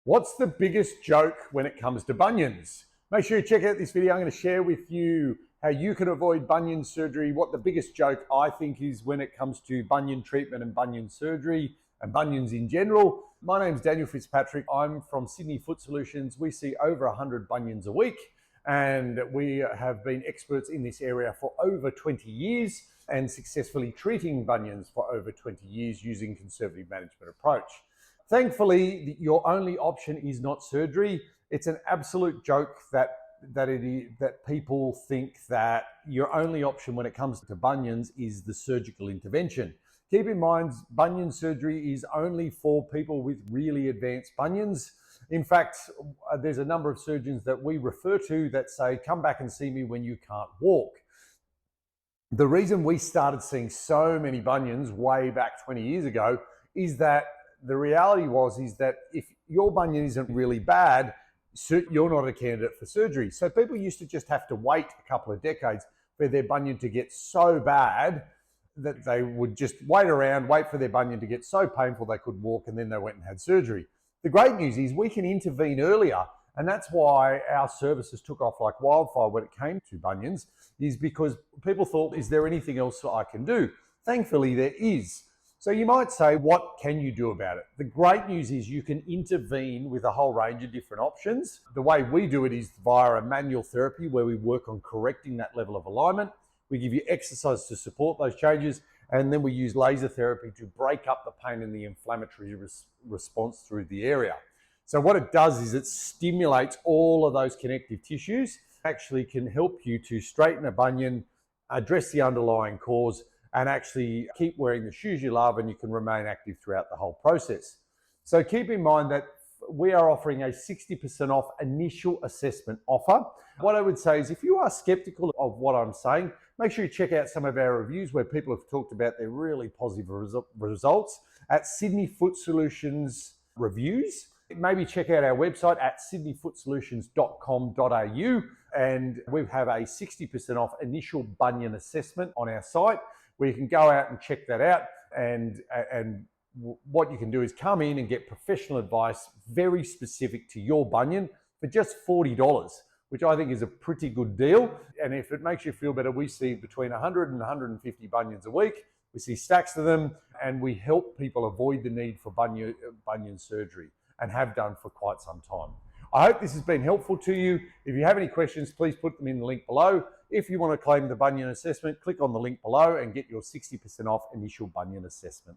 What's the biggest joke when it comes to bunions? Make sure you check out this video. I'm going to share with you how you can avoid bunion surgery, what the biggest joke I think is when it comes to bunion treatment and bunion surgery and bunions in general. My name's Daniel Fitzpatrick. I'm from Sydney Foot Solutions. We see over 100 bunions a week, and we have been experts in this area for over 20 years and successfully treating bunions for over 20 years using conservative management approach. Thankfully, your only option is not surgery. It's an absolute joke that people think that your only option when it comes to bunions is the surgical intervention. Keep in mind, bunion surgery is only for people with really advanced bunions. In fact, there's a number of surgeons that we refer to that say, come back and see me when you can't walk. The reason we started seeing so many bunions way back 20 years ago is that the reality is that if your bunion isn't really bad, you're not a candidate for surgery. So people used to just have to wait a couple of decades for their bunion to get so bad that they would just wait for their bunion to get so painful they could walk, and then they went and had surgery. The great news is we can intervene earlier, and that's why our services took off like wildfire when it came to bunions, is because people thought, is there anything else I can do? Thankfully, there is. So you might say, what can you do about it? The great news is you can intervene with a whole range of different options. The way we do it is via a manual therapy where we work on correcting that level of alignment. We give you exercise to support those changes, and then we use laser therapy to break up the pain and the inflammatory response through the area. So what it does is it stimulates all of those connective tissues, actually can help you to straighten a bunion, address the underlying cause, and actually keep wearing the shoes you love, and you can remain active throughout the whole process. So keep in mind that we are offering a 60% off initial assessment offer. What I would say is, if you are skeptical of what I'm saying, make sure you check out some of our reviews where people have talked about their really positive results at Sydney Foot Solutions Reviews. Maybe check out our website at sydneyfootsolutions.com.au, and we have a 60% off initial bunion assessment on our site, where you can go out and check that out, and what you can do is come in and get professional advice very specific to your bunion for just $40, which I think is a pretty good deal. And if it makes you feel better, we see between 100 and 150 bunions a week. We see stacks of them, and we help people avoid the need for bunion surgery, and have done for quite some time. I hope this has been helpful to you. If you have any questions, please put them in the link below. If you want to claim the bunion assessment, click on the link below and get your 60% off initial bunion assessment.